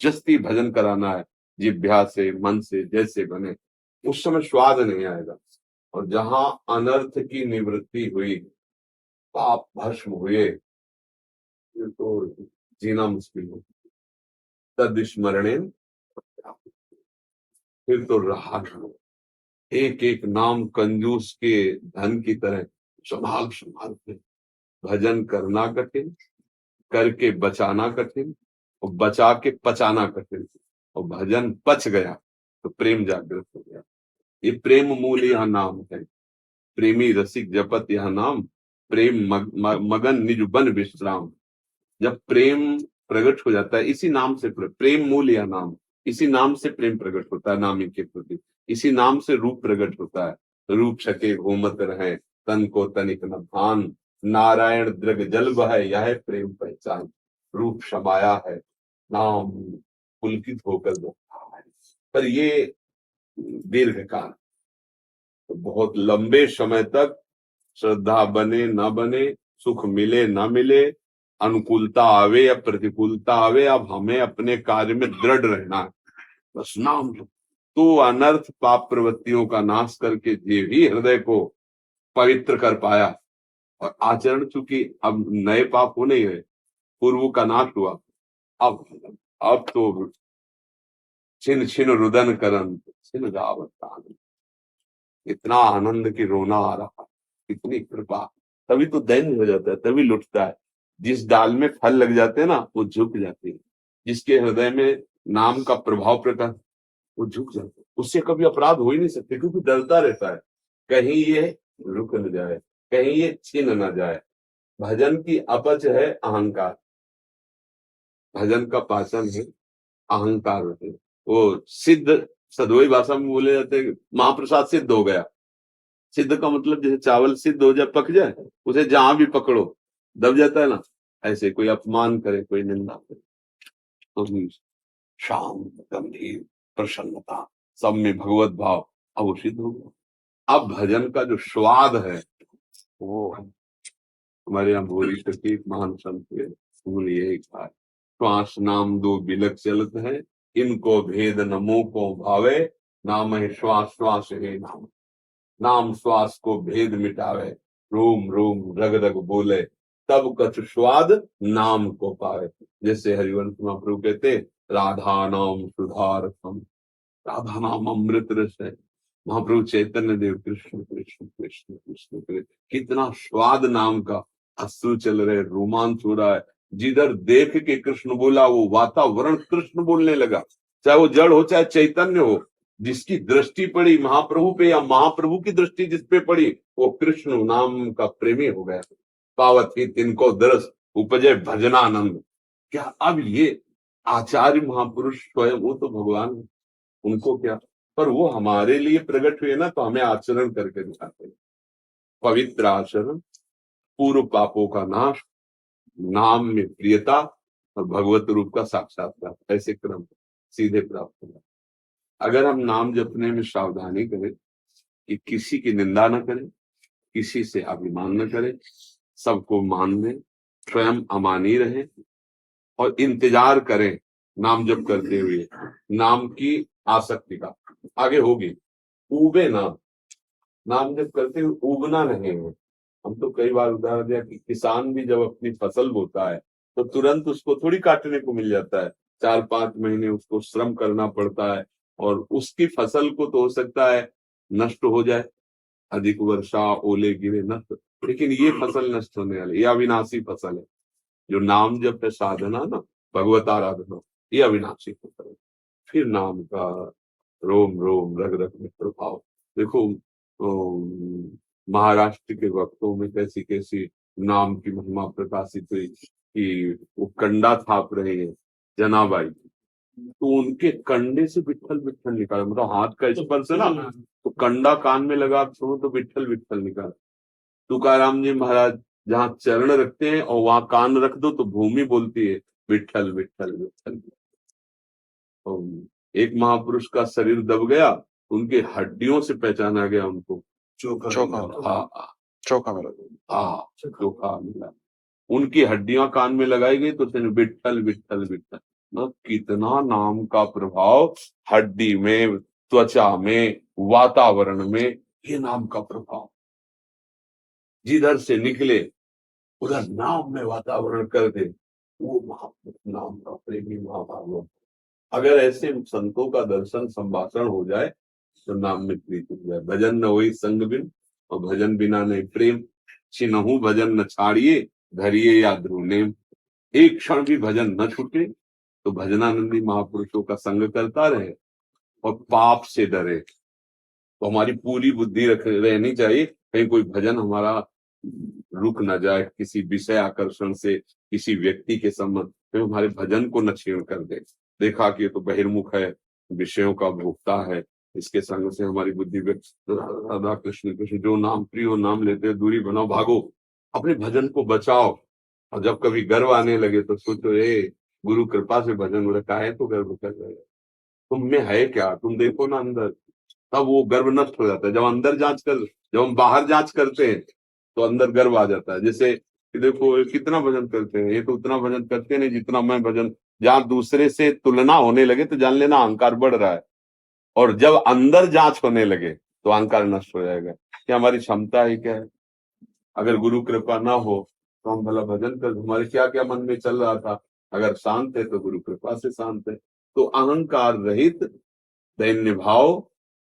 जस्ती भजन कराना है, जिह्वा से, मन से, जैसे बने, उस समय स्वाद नहीं आएगा। और जहां अनर्थ की निवृत्ति हुई, पाप भस्म हुए, फिर तो जीना मुश्किल हो। तद स्मरणेन, फिर तो रहा नहीं। एक एक नाम कंजूस के धन की तरह संभाल संभाल के भजन करना कठिन, करके बचाना कठिन, और बचा के पचाना कठिन। और भजन पच गया तो प्रेम जागृत हो गया। ये प्रेम मूल यह नाम है। प्रेमी रसिक जपत यह नाम, प्रेम मगन निज बन विश्राम। जब प्रेम प्रकट हो जाता है इसी नाम से, प्रेम मूल यह नाम, इसी नाम से प्रेम प्रकट होता है नामी के प्रति। इसी नाम से रूप प्रकट होता है। रूप सके घूमत रहे, तन को तनिक न भान, नारायण दृग जल बह, यह प्रेम पहचान। रूप समाया है, नाम पुलकित होकर बहता है। पर ये दीर्घ काल, तो बहुत लंबे समय तक श्रद्धा बने न बने, सुख मिले न मिले, अनुकूलता आवे या प्रतिकूलता आवे, अब हमें अपने कार्य में दृढ़ रहना है। बस नाम तो अनर्थ पाप प्रवृत्तियों का नाश करके जे भी हृदय को पवित्र कर पाया। और आचरण चूंकि अब नए पाप हो नहीं रहे, पूर्व का नाश हुआ, अब तो छिन छिन रुदन करन, छिन गावत आनंद। इतना आनंद की रोना आ रहा, इतनी कृपा। तभी तो दैन्य हो जाता है, तभी लुटता है। जिस डाल में फल लग जाते हैं ना, वो झुक जाती है। जिसके हृदय में नाम का प्रभाव प्रकट, वो झुक जाता है। उससे कभी अपराध हो ही नहीं सकते, क्योंकि डरता रहता है कहीं ये रुक न जाए, कहीं ये छीन न जाए। भजन की अपच है अहंकार, भजन का पाचन है अहंकार है। वो सिद्ध सदोई भाषा में बोले जाते हैं, महाप्रसाद सिद्ध हो गया। सिद्ध का मतलब जैसे चावल सिद्ध हो जाए, पक जाए, उसे जहां भी पकड़ो दब जाता है ना, ऐसे कोई अपमान करे, कोई निंदा करे, तो शांत गंभीर प्रसन्नता, सब में भगवत भाव, अब वो सिद्ध हो गया। अब भजन का जो स्वाद है वो है। हमारे यहाँ भोरी सखी महान संत के मूल यही कहा, श्वास नाम दो बिलक चलत है, इनको भेद नमो को भावे, नाम है श्वास श्वास है नाम। नाम श्वास को भेद मिटावे, रोम रोम रग रग बोले, तब कछु स्वाद नाम को पावे। जैसे हरिवंश महाप्रभु कहते, राधा नाम सुधारसम, राधा नाम अमृत रस है। महाप्रभु चैतन्य देव कृष्ण कृष्ण कृष्ण कृष्ण कृष्ण, कितना स्वाद नाम का। अश्रु चल रहे, रोमांच हो रहा है। जिधर देख के कृष्ण बोला, वो वातावरण कृष्ण बोलने लगा। चाहे वो जड़ हो चाहे चैतन्य हो, जिसकी दृष्टि पड़ी महाप्रभु पे या महाप्रभु की दृष्टि जिस पे पड़ी, वो कृष्ण नाम का प्रेमी हो गया। पावत ही तिनको दरस, उपजय भजनानंद। क्या अब ये आचार्य महापुरुष स्वयं, वो तो भगवान है, उनको क्या, पर वो हमारे लिए प्रकट हुए ना, तो हमें आचरण करके दिखाते हैं। पवित्र आचरण, पूर्व पापों का नाश, नाम में प्रियता, और भगवत रूप का साक्षात्कार, ऐसे क्रम सीधे प्राप्त होगा। अगर हम नाम जपने में सावधानी करें कि किसी की निंदा न करें, किसी से अभिमान न करें, सबको मान लें, स्वयं अमानी रहें, और इंतजार करें नाम जप करते हुए नाम की आसक्ति का, आगे होगी। ऊबे ना, नाम जप करते हुए ऊबना नहीं है। हम तो कई बार उदाहरण दिया कि किसान भी जब अपनी फसल बोता है तो तुरंत उसको थोड़ी काटने को मिल जाता है, 4-5 महीने उसको श्रम करना पड़ता है, और उसकी फसल को तो हो सकता है नष्ट हो जाए, अधिक वर्षा ओले गिरे नष्ट, लेकिन ये फसल नष्ट होने वाली, ये अविनाशी फसल है। जो नाम जप है, साधना ना, भगवत आराधना, ये अविनाशी फसल है। फिर नाम का रोम रोम रग रग में प्रभाव देखो। महाराष्ट्र के वक्तों में कैसी कैसी नाम की महिमा प्रकाशित हुई कि वो कंडा थाप रहे हैं जनाबाई, तो उनके कंडे से विट्ठल विट्ठल निकाला, मतलब हाथ का स्पर्श है ना, तो कंडा कान में लगा, आप सुनो तो विट्ठल विट्ठल निकाला। तुकाराम जी महाराज जहाँ चरण रखते हैं और वहां कान रख दो तो भूमि बोलती है विट्ठल विट्ठल विट्ठल। एक महापुरुष का शरीर दब गया, उनके हड्डियों से पहचाना गया उनको, चोखा चोखा मिला। उनकी हड्डियां कान में लगाई गई तो विट्ठल विट्ठल विट्ठल। कितना नाम का प्रभाव हड्डी में, त्वचा में, वातावरण में, ये नाम का प्रभाव जिधर से निकले उधर नाम में वातावरण कर दे, वो महापुरुष नाम का प्रेमी महाभागवत। अगर ऐसे संतों का दर्शन संभाषण हो जाए तो नाम में प्रीति हो जाए। भजन न होई संग बिन, और भजन बिना नहीं प्रेम, छिनहु भजन न छाड़िए, धरिए या ध्रुव। एक क्षण भी भजन न छूटे तो भजनानंदी महापुरुषों का संग करता रहे और पाप से डरे। तो हमारी पूरी बुद्धि रहनी चाहिए, कहीं कोई भजन हमारा रुक न जाए किसी विषय आकर्षण से, किसी व्यक्ति के संबंध में हमारे भजन को न छीण कर दे। देखा कि ये तो बहिर्मुख है, विषयों का भोक्ता है, इसके संग से हमारी बुद्धि राधा कृष्ण कृष्ण, जो नाम प्रिय हो नाम लेते हो दूरी बनाओ, भागो, अपने भजन को बचाओ। और जब कभी गर्व आने लगे तो सोचो, गुरु कृपा से भजन हो रखा है तो गर्व कर रहे हो, तुम में है क्या, तुम देखो ना अंदर, तब वो गर्व नष्ट हो जाता है। जब अंदर जांच कर, जब हम बाहर जांच करते हैं तो अंदर गर्व आ जाता है। जैसे कि देखो कितना भजन करते हैं, ये तो उतना भजन करते नहीं जितना मैं भजन, जहां दूसरे से तुलना होने लगे तो जान लेना अहंकार बढ़ रहा है, और जब अंदर जांच होने लगे तो अहंकार नष्ट हो जाएगा कि हमारी क्षमता ही क्या है। अगर गुरु कृपा ना हो तो हम भला भजन कर, हमारे क्या क्या मन में चल रहा था, अगर शांत है तो गुरु कृपा से शांत है। तो अहंकार रहित दैन्य भाव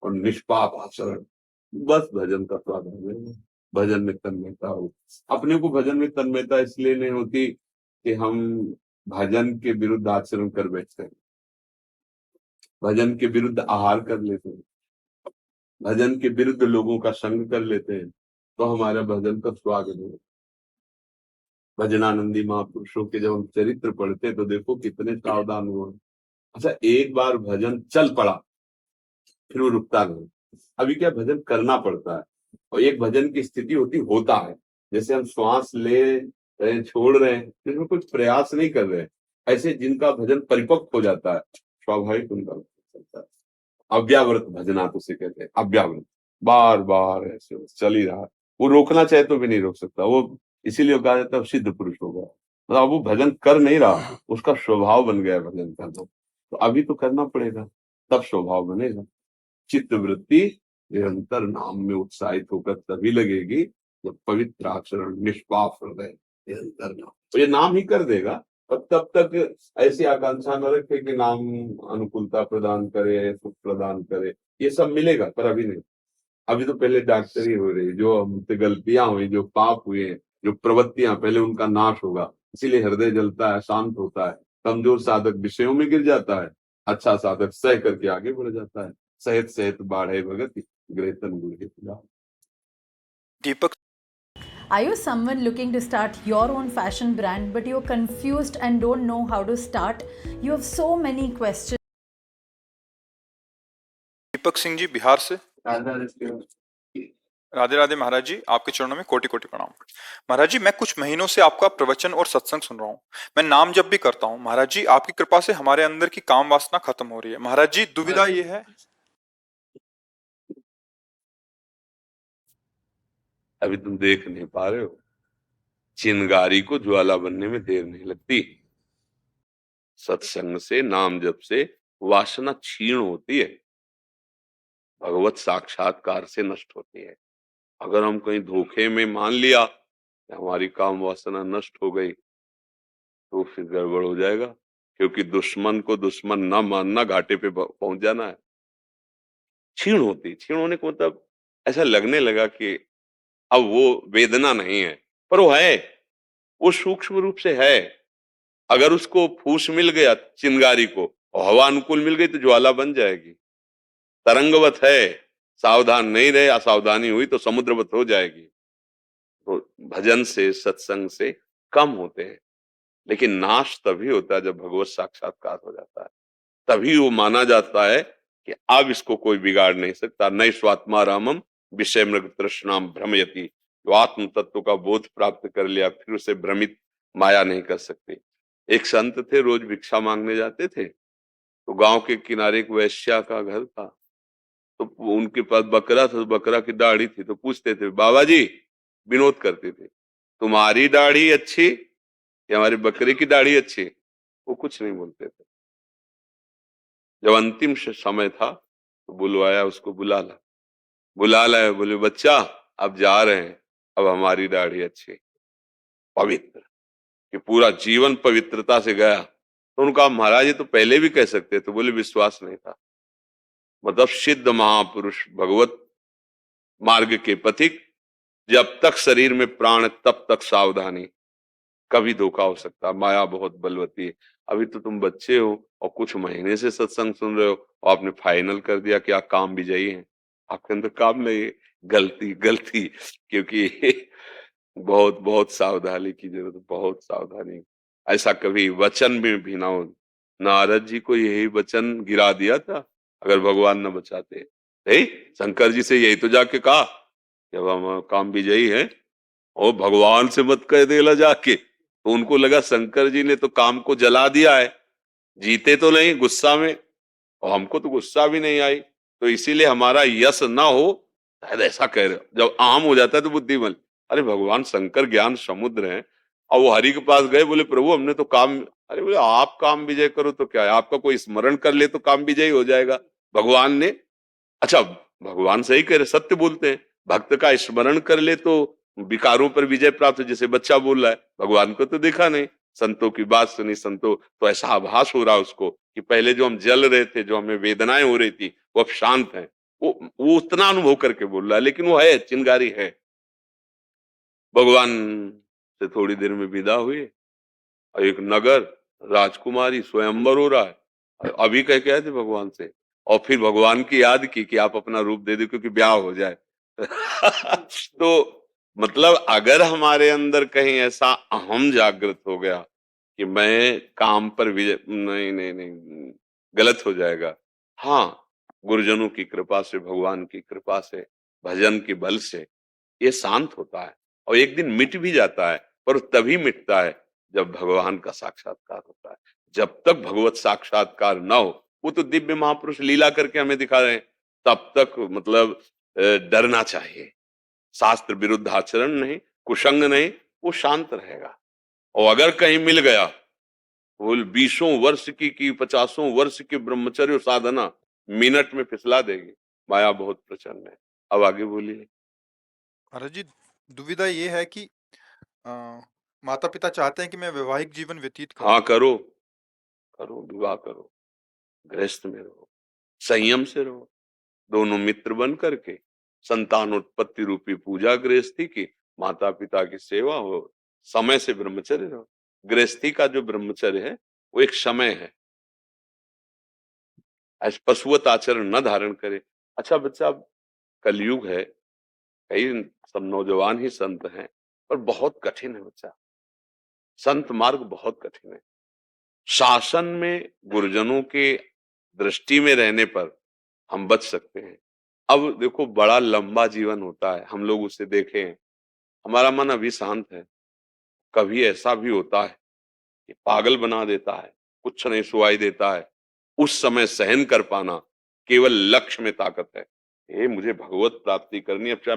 और निष्पाप आचरण, बस भजन का स्वाद है। भजन में तन्मयता हो। अपने को भजन में तन्मयता इसलिए नहीं होती कि हम भजन के विरुद्ध आचरण कर बैठते हैं, भजन के विरुद्ध आहार कर लेते हैं, भजन के विरुद्ध लोगों का संग कर लेते हैं, तो हमारा भजन का स्वागत है। भजनानंदी महापुरुषों के जब हम चरित्र पढ़ते तो देखो कितने सावधान हुए। अच्छा, एक बार भजन चल पड़ा फिर वो रुकता नहीं। अभी क्या भजन करना पड़ता है, और एक भजन की स्थिति होता है, जैसे हम श्वास ले रहे हैं, छोड़ रहे हैं, जिसमें कुछ प्रयास नहीं कर रहे हैं, ऐसे जिनका भजन परिपक्व हो जाता है, स्वाभाविक उनका चलता है। अव्यावृत भजनात् उसे कहते हैं, अव्यावृत, बार बार ऐसे चल ही रहा है, वो रोकना चाहे तो भी नहीं रोक सकता, वो इसीलिए कहा जाता है सिद्ध पुरुष हो गया। मतलब वो भजन कर नहीं रहा, उसका स्वभाव बन गया भजन करना। तो अभी तो करना पड़ेगा, तब स्वभाव बनेगा। चित्त वृत्ति निरंतर नाम में उत्साहित होकर तभी लगेगी जब पवित्र आचरण, निष्पाप हृदय निरंतर नाम, तो ये नाम ही कर देगा। और तब तक ऐसी आकांक्षा न रखे कि नाम अनुकूलता प्रदान करे, सुख प्रदान करे, ये सब मिलेगा, पर अभी नहीं। अभी तो पहले डॉक्टरी हो रही, जो हमसे गलतियां हुई, जो पाप हुए, जो प्रवृत्तियां, पहले उनका नाश होगा। इसीलिए हृदय जलता है, शांत होता है, कमजोर साधक विषयों में गिर जाता है, अच्छा साधक सह करके आगे बढ़ जाता है। सहित सहित बाढ़े भगत ग्रहतन गुण। दीपक, Are you someone looking to start your own fashion brand but you're confused and don't know how to start? You have so many questions. Deepak Singh ji Bihar से। राधे राधे महाराज जी, आपके चरणों में कोटि कोटि प्रणाम। महाराज जी, मैं कुछ महीनों से आपका प्रवचन और सत्संग सुन रहा हूँ। मैं नाम जप भी करता हूँ। महाराज जी, आपकी कृपा से हमारे अंदर की काम वासना खत्म हो रही है। महाराज जी, दुविधा ये है, अभी तुम देख नहीं पा रहे हो, चिंगारी को ज्वाला बनने में देर नहीं लगती। सत्संग से, नाम जप से वासना क्षीण होती है, भगवत साक्षात्कार से नष्ट होती है। अगर हम कहीं धोखे में मान लिया कि हमारी काम वासना नष्ट हो गई तो फिर गड़बड़ हो जाएगा, क्योंकि दुश्मन को दुश्मन ना मानना, घाटे पे पहुंच जाना है। क्षीण होती, क्षीण होने को मतलब ऐसा लगने लगा कि अब वो वेदना नहीं है, पर वो है, वो सूक्ष्म रूप से है। अगर उसको फूस मिल गया चिंगारी को और हवा अनुकूल मिल गई तो ज्वाला बन जाएगी। तरंगवत है, सावधान नहीं रहे, असावधानी हुई तो समुद्रवत हो जाएगी। तो भजन से, सत्संग से कम होते हैं, लेकिन नाश तभी होता है जब भगवत साक्षात्कार हो जाता है। तभी वो माना जाता है कि अब इसको कोई बिगाड़ नहीं सकता। नई स्वात्मा रामम विषय मृग तृष्णाम भ्रमयति, जो आत्म तत्व का बोध प्राप्त कर लिया फिर उसे भ्रमित माया नहीं कर सकती। एक संत थे, रोज भिक्षा मांगने जाते थे, तो गांव के किनारे एक वैश्या का घर था, तो उनके पास बकरा था, बकरा की दाढ़ी थी, तो पूछते थे, बाबा जी, विनोद करते थे, तुम्हारी दाढ़ी अच्छी या हमारे बकरे की दाढ़ी अच्छी? वो कुछ नहीं बोलते थे। जब अंतिम समय था तो बुलवाया, उसको बुला लाए, बोले बच्चा अब जा रहे हैं, अब हमारी दाढ़ी अच्छी पवित्र, कि पूरा जीवन पवित्रता से गया। तो उनका महाराज ये तो पहले भी कह सकते थे, बोले विश्वास नहीं था। मतलब सिद्ध महापुरुष, भगवत मार्ग के पथिक, जब तक शरीर में प्राण तब तक सावधानी, कभी धोखा हो सकता, माया बहुत बलवती है। अभी तो तुम बच्चे हो और कुछ महीने से सत्संग सुन रहे हो और आपने फाइनल कर दिया कि आप काम विजयी हैं। आपके अंदर काम नहीं है, गलती, क्योंकि बहुत बहुत सावधानी की जरूरत है, बहुत सावधानी। ऐसा कभी वचन में भी ना हो। नारद जी को यही वचन गिरा दिया था अगर भगवान न बचाते। नहीं, शंकर जी से यही तो जाके कहा, जब हम काम विजयी हैं और भगवान से मत कह देला जाके। तो उनको लगा शंकर जी ने तो काम को जला दिया है, जीते तो नहीं गुस्सा में, और हमको तो गुस्सा भी नहीं आई, तो इसीलिए हमारा यश ना हो, शायद ऐसा कह रहे हो। जब आम हो जाता है तो बुद्धिमल, अरे भगवान शंकर ज्ञान समुद्र हैं, और वो हरि के पास गए, बोले प्रभु हमने तो काम, अरे बोले आप काम विजय करो तो क्या है, आपका कोई स्मरण कर ले तो काम विजय हो जाएगा। भगवान ने, अच्छा भगवान सही कह रहे, सत्य बोलते हैं, भक्त का स्मरण कर ले तो विकारों पर विजय प्राप्त, जैसे बच्चा बोल रहा है, भगवान को तो देखा नहीं, संतों की बात सुनी, संतों तो ऐसा आभास हो रहा उसको कि पहले जो हम जल रहे थे, जो हमें वेदनाएं हो रही थी, वो अब शांत है। वो उतना अनुभव करके बोल रहा है, लेकिन वो है चिंगारी है। भगवान से थोड़ी देर में विदा हुए और एक नगर, राजकुमारी, स्वयंवर हो रहा है, अभी कह के आए थे भगवान से, और फिर भगवान की याद की कि आप अपना रूप दे दो क्योंकि ब्याह हो जाए। तो मतलब अगर हमारे अंदर कहीं ऐसा अहम जागृत हो गया कि मैं काम पर विजय, नहीं, गलत हो जाएगा। हाँ, गुरुजनों की कृपा से, भगवान की कृपा से, भजन के बल से ये शांत होता है और एक दिन मिट भी जाता है, पर तभी मिटता है जब भगवान का साक्षात्कार होता है। जब तक भगवत साक्षात्कार ना हो, वो तो दिव्य महापुरुष लीला करके हमें दिखा रहे हैं, तब तक मतलब डरना चाहिए। शास्त्र विरुद्ध आचरण नहीं, कुसंग नहीं, वो शांत रहेगा। और अगर कहीं मिल गया, वो 20 वर्ष की 50 वर्ष की ब्रह्मचर्य साधना मिनट में फिसला देगी। माया बहुत प्रचंड है। अब आगे बोलिए। महाराज जी, दुविधा ये है कि माता पिता चाहते हैं कि मैं वैवाहिक जीवन व्यतीत करूं। हाँ, करो, विवाह करो, गृहस्थ में रहो, संयम से रहो, दोनों मित्र बन करके संतानोत्पत्ति रूपी पूजा गृहस्थी की, माता पिता की सेवा हो, समय से ब्रह्मचर्य रहो। गृहस्थी का जो ब्रह्मचर्य है वो एक समय है, ऐसे पशुवत आचरण न धारण करे। अच्छा बच्चा, कलयुग है, कई सब नौजवान ही संत हैं, पर बहुत कठिन है बच्चा, संत मार्ग बहुत कठिन है। शासन में गुरुजनों के दृष्टि में रहने पर हम बच सकते हैं। अब देखो, बड़ा लंबा जीवन होता है, हम लोग उसे देखें, हमारा मन अभी शांत है, कभी ऐसा भी होता है कि पागल बना देता है, कुछ नहीं सुनाई देता है। उस समय सहन कर पाना केवल लक्ष्य में ताकत है। मुझे भगवत प्राप्ति करनी है, अब चाहे